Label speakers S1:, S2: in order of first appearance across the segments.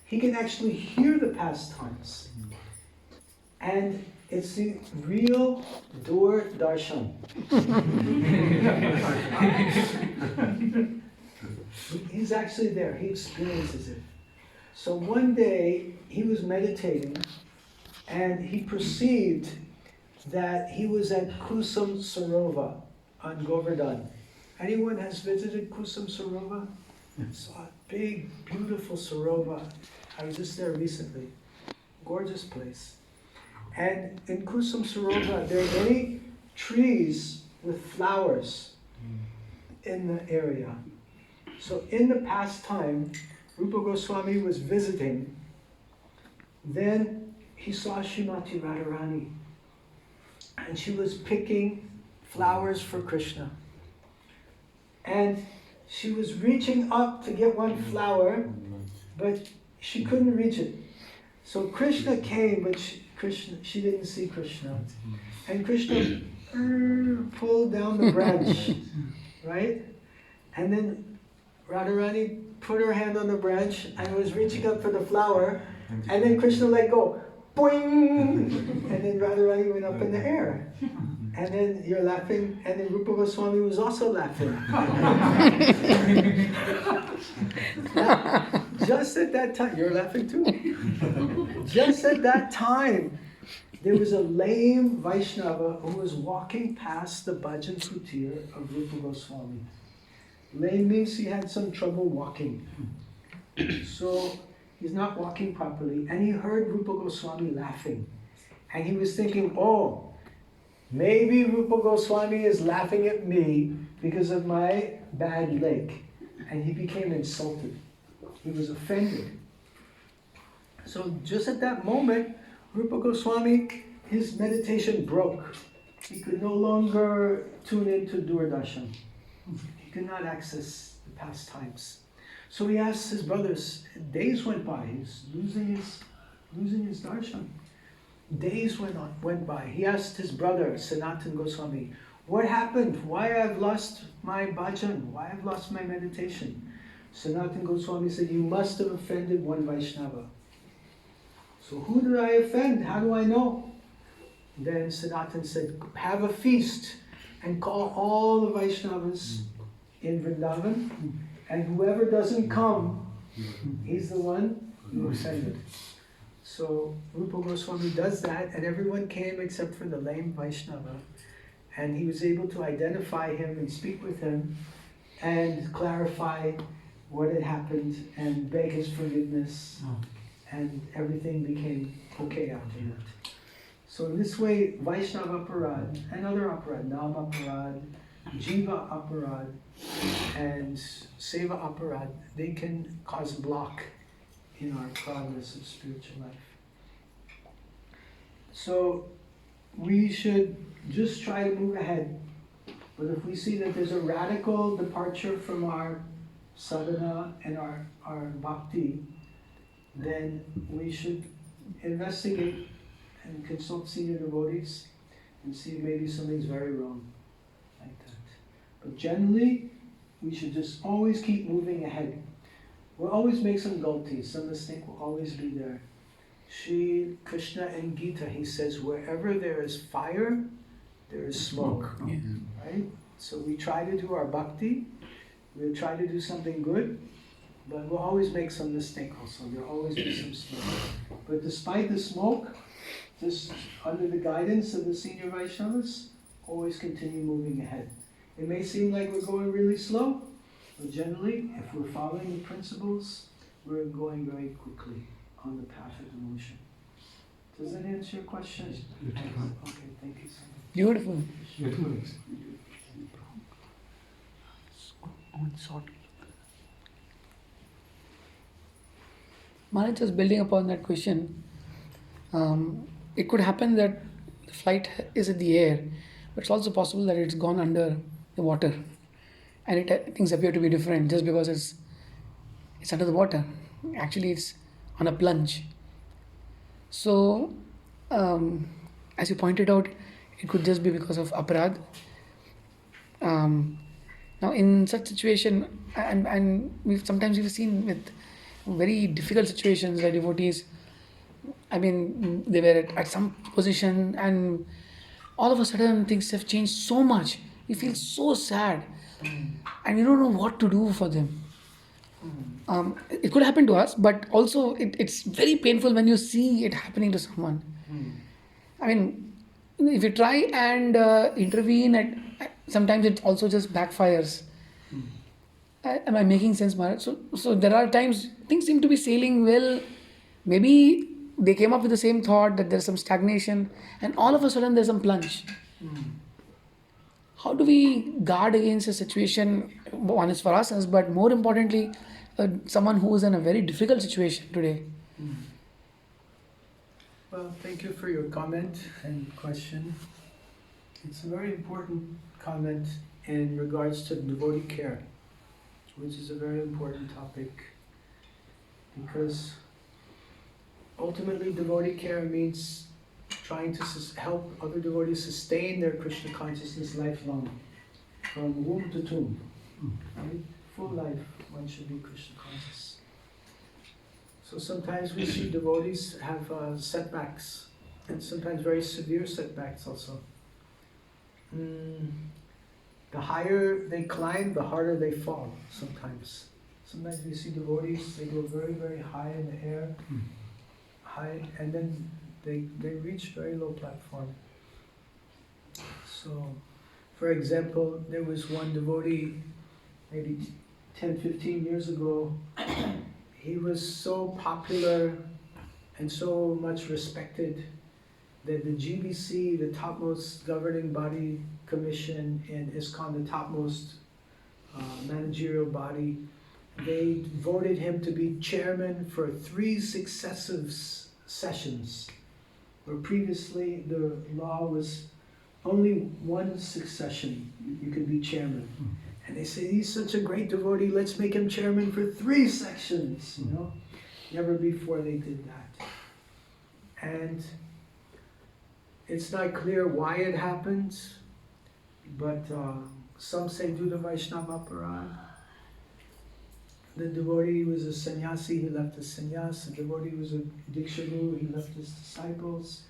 S1: he can actually hear the pastimes. And it's the real Dur Darshan. He's actually there, he experiences it. So one day he was meditating and he perceived that he was at Kusum Sarova on Govardhan. Anyone has visited Kusum Sarova? It's a big, beautiful Sarova. I was just there recently. Gorgeous place. And in Kusum Sarova, there are many trees with flowers in the area. So in the past time, Rupa Goswami was visiting. Then he saw Srimati Radharani. And she was picking flowers for Krishna. And she was reaching up to get one flower, but she couldn't reach it. So Krishna came, but she didn't see Krishna. And Krishna pulled down the branch, right? And then Radharani put her hand on the branch and was reaching up for the flower. And then Krishna let go. Boing! And then Radharani went up in the air. And then you're laughing, and then Rupa Goswami was also laughing. Now, just at that time, you're laughing too? Just at that time, there was a lame Vaishnava who was walking past the bhajan kutir of Rupa Goswami. Lame means he had some trouble walking. So he's not walking properly, and he heard Rupa Goswami laughing. And he was thinking, oh, maybe Rupa Goswami is laughing at me because of my bad leg. And he became insulted. He was offended. So just at that moment, Rupa Goswami, his meditation broke. He could no longer tune into Doordarshan. He could not access the pastimes. So he asked his brothers, days went by, he's losing his darshan. Days went by. He asked his brother, Sanatan Goswami, what happened? Why I've lost my bhajan? Why I've lost my meditation? Sanatan Goswami said, you must have offended one Vaishnava. So who did I offend? How do I know? Then Sanatan said, have a feast and call all the Vaishnavas in Vrindavan, and whoever doesn't come, he's the one who offended. So Rupa Goswami does that, and everyone came except for the lame Vaishnava. And he was able to identify him and speak with him and clarify what had happened and beg his forgiveness. And everything became okay after that. So in this way, Vaishnava Aparad and other Aparad, Nama Aparad, Jiva Aparad, and Seva Aparad, they can cause block in our progress of spiritual life. So we should just try to move ahead. But if we see that there's a radical departure from our sadhana and our bhakti, then we should investigate and consult senior devotees and see if maybe something's very wrong, like that. But generally, we should just always keep moving ahead. We'll always make some galtis, some mistake will always be there. Shri Krishna in Gita, he says, wherever there is fire, there is smoke. Right? So we try to do our bhakti, we'll try to do something good, but we'll always make some mistake also. There'll always be some smoke. But despite the smoke, just under the guidance of the senior Vaishnavas, always continue moving ahead. It may seem like we're going really slow, but generally, if we're following the principles, we're going very quickly on the path of devotion. Does that answer your question? Okay, thank you so much.
S2: Beautiful. Maharaj, just building upon that question, it could happen that the flight is in the air, but it's also possible that it's gone under the water, and things appear to be different just because it's under the water. Actually, it's on a plunge. So, as you pointed out, it could just be because of aparad. Now, in such situation, and we've seen with very difficult situations where devotees, I mean, they were at some position, and all of a sudden things have changed so much. You feel so sad, and you don't know what to do for them. It could happen to us, but also it's very painful when you see it happening to someone. I mean, if you try and intervene, sometimes it also just backfires. Am I making sense, Maharaj? So there are times things seem to be sailing well. Maybe they came up with the same thought that there's some stagnation, and all of a sudden there's some plunge. How do we guard against a situation? One is for us, but more importantly, someone who is in a very difficult situation today.
S1: Well, thank you for your comment and question. It's a very important comment in regards to devotee care, which is a very important topic, because ultimately devotee care means trying to help other devotees sustain their Krishna consciousness lifelong, from womb to tomb. Right? Full life, one should be Krishna conscious. So sometimes we see devotees have setbacks, and sometimes very severe setbacks also. The higher they climb, the harder they fall sometimes. Sometimes we see devotees, they go very, very high in the air, high, and then they reach very low platform. So, for example, there was one devotee, maybe 10, 15 years ago. He was so popular and so much respected that the GBC, the topmost governing body commission in ISKCON, the topmost managerial body, they voted him to be chairman for 3 successive sessions, where previously the law was only 1 succession, you could be chairman. And they say, he's such a great devotee, let's make him chairman for 3 sections, you know. Never before they did that. And it's not clear why it happened, but some say due to Vaishnava aparad. The devotee was a sannyasi, he left his sannyas. The devotee was a diksha guru, he left his disciples.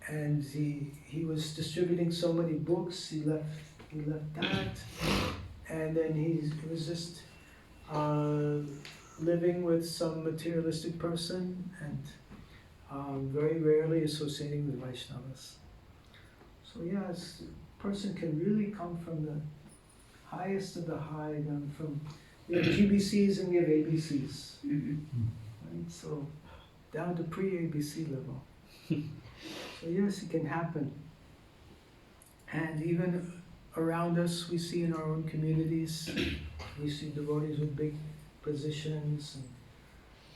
S1: And he was distributing so many books, he left that. And then he was just living with some materialistic person, and very rarely associating with Vaishnavas. So yes, a person can really come from the highest of the high, down from, we have GBCs and we have ABCs. Right? So down to pre-ABC level. So yes, it can happen. And even around us, we see in our own communities, we see devotees with big positions, and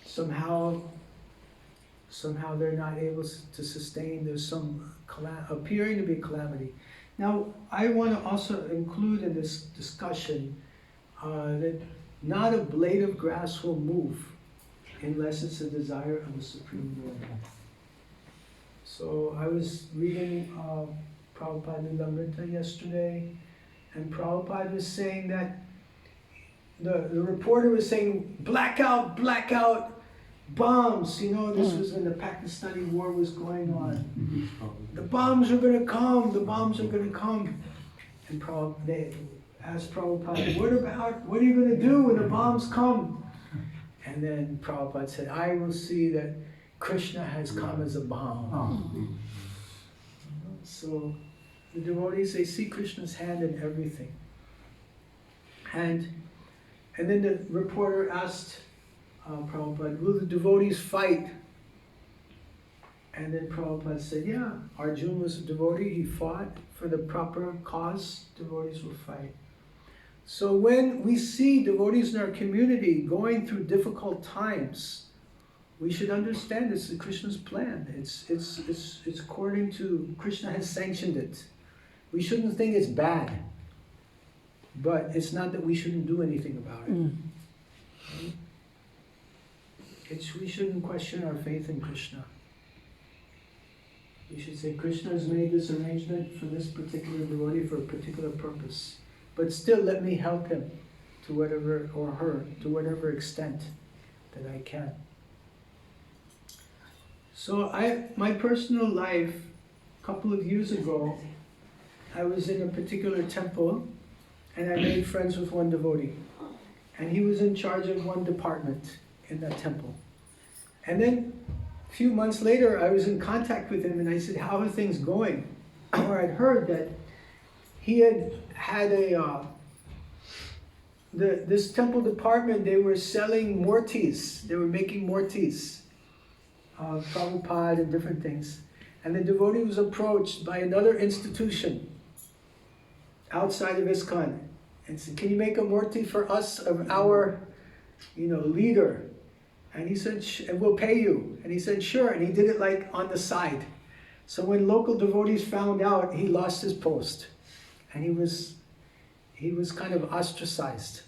S1: somehow they're not able to sustain. There's some appearing to be calamity. Now, I want to also include in this discussion that not a blade of grass will move unless it's a desire of the Supreme Lord. So I was reading Prabhupada Lilamrita yesterday, and Prabhupada was saying that the reporter was saying, blackout, bombs. You know, this was when the Pakistani war was going on. The bombs are going to come, the bombs are going to come. And they asked Prabhupada, what are you going to do when the bombs come? And then Prabhupada said, I will see that Krishna has come as a bomb. So the devotees, they see Krishna's hand in everything. And then the reporter asked Prabhupada, will the devotees fight? And then Prabhupada said, yeah, Arjuna was a devotee, he fought for the proper cause, devotees will fight. So when we see devotees in our community going through difficult times, we should understand it's Krishna's plan. It's according to, Krishna has sanctioned it. We shouldn't think it's bad, but it's not that we shouldn't do anything about it. Right? We shouldn't question our faith in Krishna. We should say, Krishna has made this arrangement for this particular devotee for a particular purpose. But still let me help him to whatever, or her, to whatever extent that I can. So my personal life, a couple of years ago, I was in a particular temple and I made friends with one devotee. And he was in charge of one department in that temple. And then a few months later, I was in contact with him and I said, how are things going? Or I'd heard that he had this temple department, they were selling mortis. They were making mortis, Prabhupada and different things. And the devotee was approached by another institution outside of ISKCON and said, can you make a murti for us of our, leader? And he said, and we'll pay you. And he said, sure. And he did it like on the side. So when local devotees found out, he lost his post. And he was kind of ostracized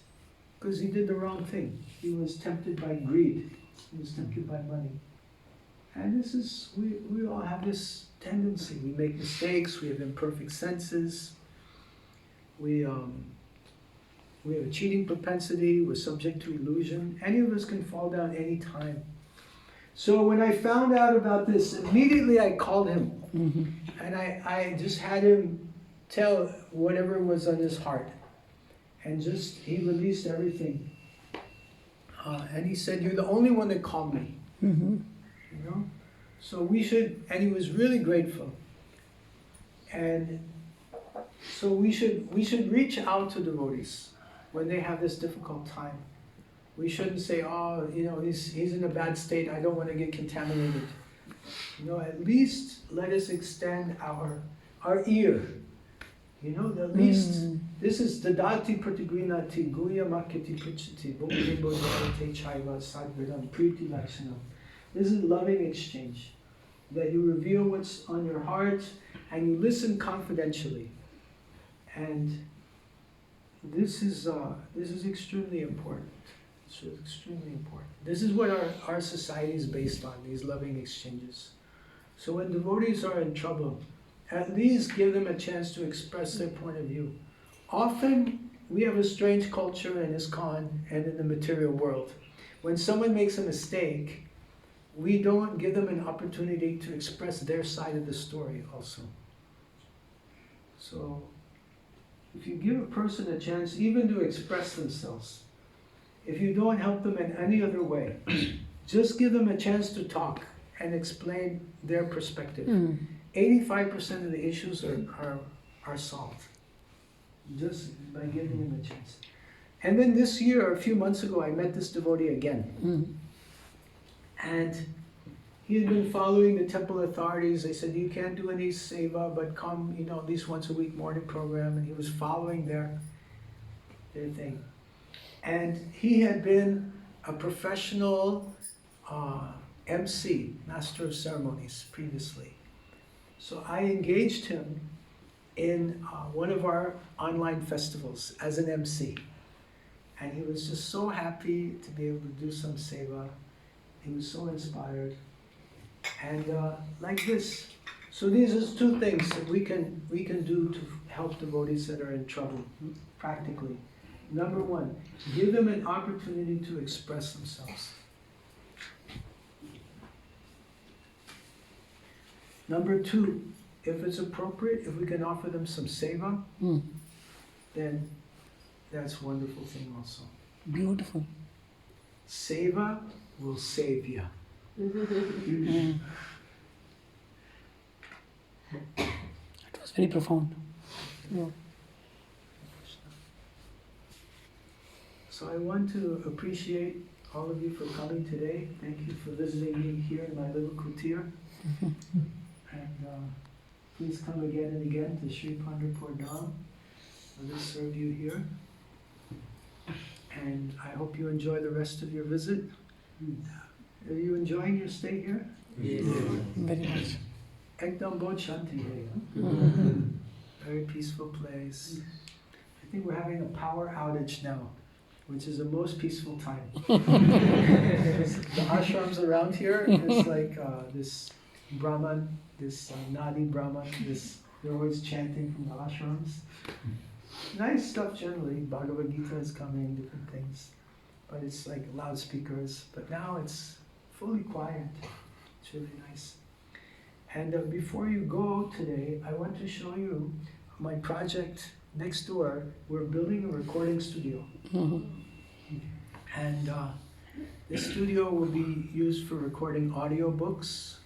S1: because he did the wrong thing. He was tempted by greed. He was tempted by money. And this is, we all have this tendency. We make mistakes, we have imperfect senses. We have a cheating propensity, we're subject to illusion. Any of us can fall down any time. So when I found out about this, immediately I called him. And I just had him tell whatever was on his heart. And he released everything. And he said, you're the only one that called me. So and he was really grateful. And so we should reach out to devotees when they have this difficult time. We shouldn't say, oh, he's in a bad state, I don't want to get contaminated. At least let us extend our ear. At least, this is dadati pratigrinati guya makiti prichati bhukti bodhate chaiva sadvidam priti lakshanam. This is loving exchange, that you reveal what's on your heart and you listen confidentially. And this is extremely important. It's extremely important. This is what our society is based on, these loving exchanges. So when devotees are in trouble, at least give them a chance to express their point of view. Often we have a strange culture in ISKCON and in the material world. When someone makes a mistake, we don't give them an opportunity to express their side of the story also. So, if you give a person a chance even to express themselves, if you don't help them in any other way, just give them a chance to talk and explain their perspective. 85% of the issues are solved, just by giving them a chance. And then this year, a few months ago, I met this devotee again. And he had been following the temple authorities. They said, you can't do any seva, but come, at least once a week morning program. And he was following their thing. And he had been a professional MC, Master of Ceremonies, previously. So I engaged him in one of our online festivals as an MC. And he was just so happy to be able to do some seva. He was so inspired. And like this. So these are two things that we can do to help devotees that are in trouble, practically. Number one, give them an opportunity to express themselves. Number two, if it's appropriate, if we can offer them some seva, then that's a wonderful thing also.
S2: Beautiful.
S1: Seva will save you.
S2: It was very profound. Yeah.
S1: So I want to appreciate all of you for coming today. Thank you for visiting me here in my little kutir. And please come again and again to Sri Pandharpur Dham. I will serve you here. And I hope you enjoy the rest of your visit. Are you enjoying your stay here?
S2: Yes. Very much.
S1: Ekdam bahut shanti hai. Very peaceful place. I think we're having a power outage now, which is the most peaceful time. The ashrams around here is like this Brahman, this Nadi Brahman, they're always chanting from the ashrams. Nice stuff generally. Bhagavad Gita is coming, different things. but it's like loudspeakers. But now it's fully quiet. It's really nice. And before you go today, I want to show you my project next door. We're building a recording studio. And this studio will be used for recording audiobooks,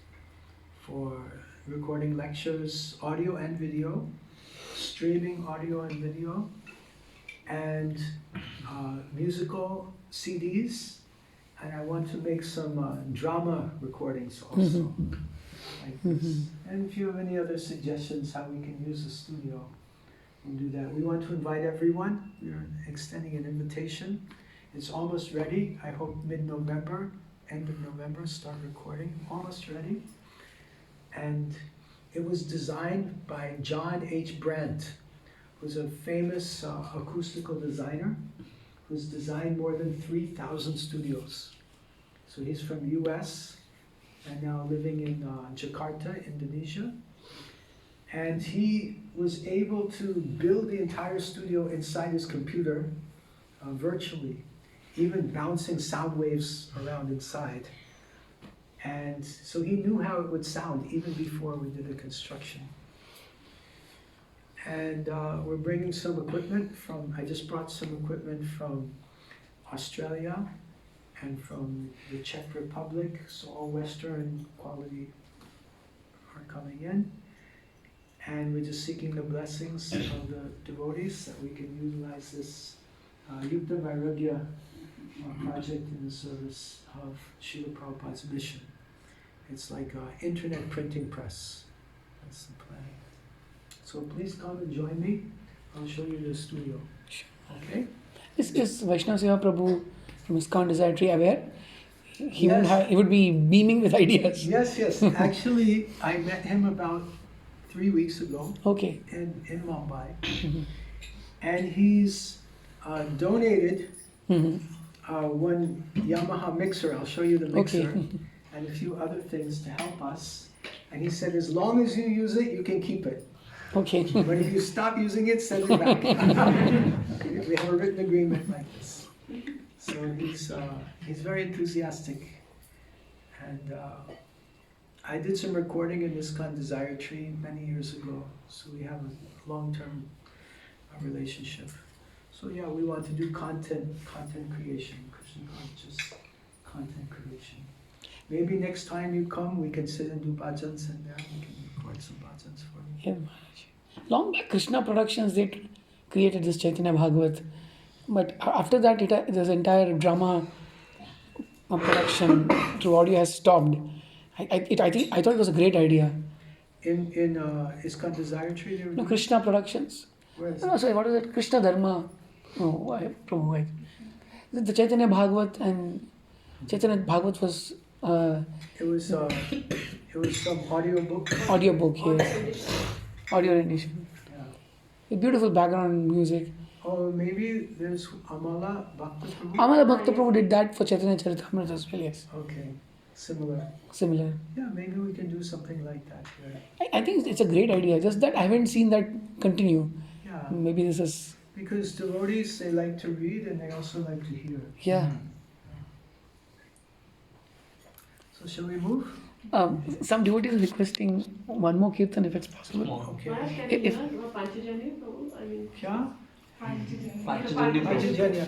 S1: for recording lectures, audio and video, streaming audio and video, and musical CDs. And I want to make some drama recordings also, like this. And if you have any other suggestions how we can use the studio, we'll do that. We want to invite everyone. We are extending an invitation. It's almost ready. I hope mid-November, end of November, start recording. Almost ready. And it was designed by John H. Brandt, who's a famous acoustical designer, who's designed more than 3,000 studios. So he's from US and now living in Jakarta, Indonesia. And he was able to build the entire studio inside his computer virtually, even bouncing sound waves around inside. And so he knew how it would sound even before we did the construction. And we're bringing some equipment I just brought some equipment from Australia and from the Czech Republic, so all Western quality are coming in. And we're just seeking the blessings of the devotees that we can utilize this Yukta Vairagya project in the service of Srila Prabhupada's mission. It's like an internet printing press. That's the plan. So please come and join me. I'll show you the studio. Okay?
S2: Is Vaishnava Seva Prabhu from ISKCON Desire Tree aware? He
S1: Yes.
S2: would be beaming with ideas.
S1: Yes. Actually, I met him about 3 weeks ago
S2: Okay.
S1: in Mumbai. And he's donated one Yamaha mixer. I'll show you the mixer.
S2: Okay.
S1: And a few other things to help us. And he said, as long as you use it, you can keep it.
S2: Okay.
S1: But if you stop using it, send it back. We have a written agreement like this. So he's very enthusiastic. And I did some recording in ISKCON Desire Tree many years ago. So we have a long-term relationship. So yeah, we want to do content creation, Krishna conscious content creation. Maybe next time you come, we can sit and do bhajans, and there we can record some bhajans for you.
S2: Yeah, Maharaj. Long back, Krishna Productions, they created this Chaitanya Bhagavat. But after that, this entire drama production through audio has stopped. I thought it was a great idea.
S1: In ISKCON Desire Tree, they were
S2: No,
S1: doing-
S2: Krishna Productions.
S1: Where is
S2: No,
S1: it?
S2: sorry, what is it? Krishna Dharma. No, Prabhu. The Chaitanya Bhagavat and Chaitanya Bhagavat was
S1: It was some audio book.
S2: audio book, yes. Audio rendition.
S1: Yeah.
S2: A beautiful background music.
S1: Oh, maybe there's Amala Bhakta Prabhu.
S2: Amala Bhakta Prabhu did that for Chaitanya Charitamrita as well, yes.
S1: Okay, similar.
S2: Similar.
S1: Yeah, maybe we can do something like that here.
S2: I think it's a great idea, just that I haven't seen that continue.
S1: Yeah,
S2: Maybe this is,
S1: because devotees, they like to read and they also like to hear.
S2: yeah.
S1: So shall we move?
S2: Some devotees are requesting one more kirtan if it's possible.
S1: Okay.
S3: Maharaj, can
S2: If-
S3: you hear Panchajanya, Prabhu? I mean,
S1: Kya?
S4: Panchajanya Prabhu.
S1: Chaitanya.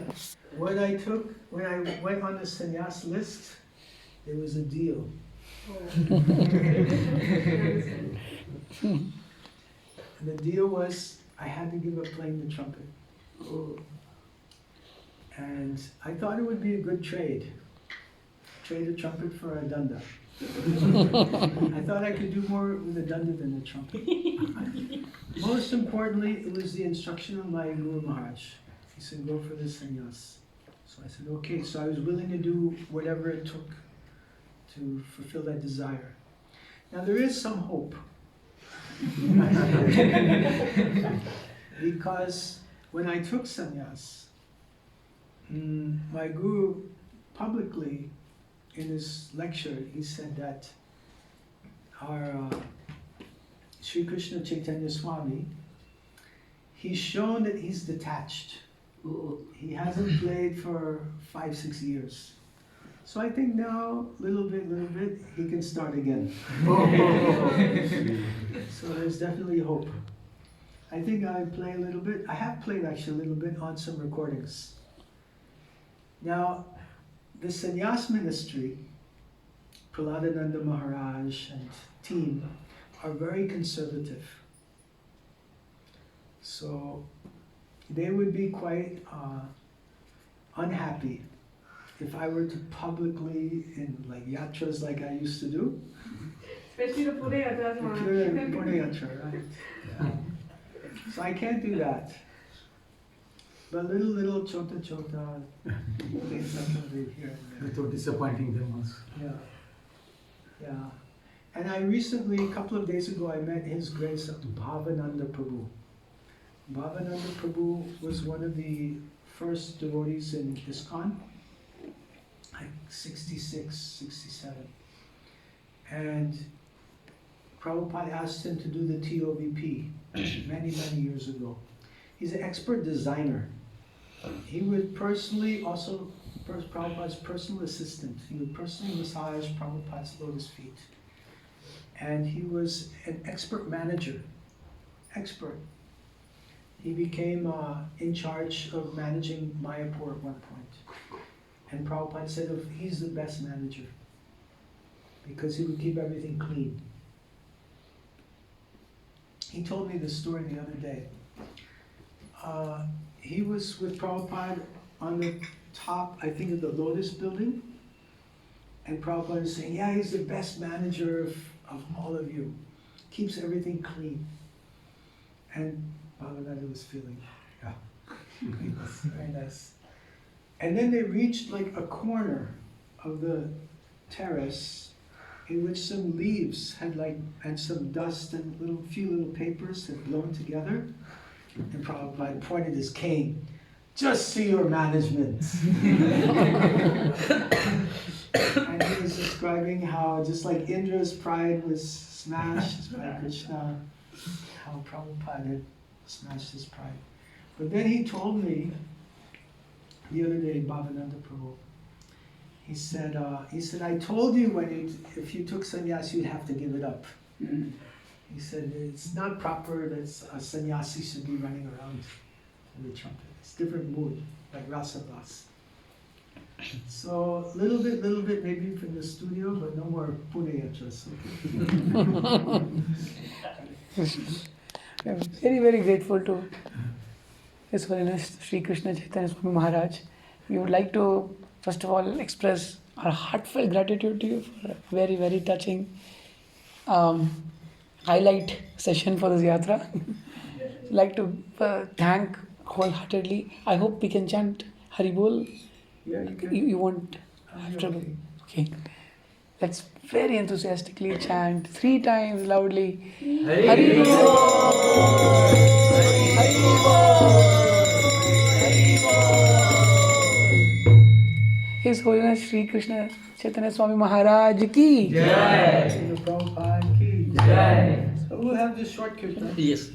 S1: When I went on the sannyas list, there was a deal. And the deal was I had to give up playing the trumpet. And I thought it would be a good trade. Trade a trumpet for a danda. I thought I could do more with a danda than a trumpet. Most importantly, it was the instruction of my Guru Maharaj. He said, go for the sannyas. So I said, okay. So I was willing to do whatever it took to fulfill that desire. Now there is some hope. Because when I took sannyas, my Guru publicly in his lecture, he said that our Sri Krishna Chaitanya Swami, he's shown that he's detached He hasn't played for 5-6 years. So I think now, little bit, he can start again. So there's definitely hope. I think I play a little bit. I have played actually a little bit on some recordings. Now, the sannyas ministry, Prahladananda Maharaj and team are very conservative. So they would be quite unhappy if I were to publicly, in like yatras like I used to do.
S3: Especially the Pune Yatra.
S1: Pune Yatra, right? Yeah. So I can't do that. But little chota things I can do here and there.
S5: Without disappointing them also.
S1: Yeah. And I recently, a couple of days ago, I met His Grace Bhavananda Prabhu. Bhavananda Prabhu was one of the first devotees in ISKCON, like 66, 67. And Prabhupada asked him to do the TOVP many years ago. He's an expert designer. He would personally, also Prabhupada's personal assistant, he would personally massage Prabhupada's lotus feet. And he was an expert manager, expert. He became in charge of managing Mayapur at one point. And Prabhupada said he's the best manager because he would keep everything clean. He told me this story the other day. He was with Prabhupada on the top, I think, of the Lotus building. And Prabhupada is saying, yeah, he's the best manager of all of you. Keeps everything clean. And Bhavananda was feeling, yeah, very nice. And then they reached like a corner of the terrace in which some leaves had and some dust and few little papers had blown together. And Prabhupada pointed his cane, just see your management. And he was describing how just like Indra's pride was smashed by Krishna, how Prabhupada had smashed his pride. But then he told me the other day, Bhavananda Prabhu, he said, I told you if you took sannyas, you'd have to give it up. He said, it's not proper that a sannyasi should be running around with a trumpet. It's different mood, like rasabhas. So little bit maybe from the studio, but no more Pune Yatras.
S2: We are very grateful to His Holiness Sri Krishna Chaitanya Swami Maharaj. We would like to first of all express our heartfelt gratitude to you for a very touching highlight session for this yatra. Like to thank wholeheartedly. I hope we can chant Haribol.
S1: Yeah,
S2: You want trouble? Okay. Let's very enthusiastically chant 3 times loudly. Haribol! His Holiness Sri Krishna Chaitanya Swami Maharaj ki
S1: Jai! Prabhupada ki Jai! So we'll have this short kirtan.
S5: Yes.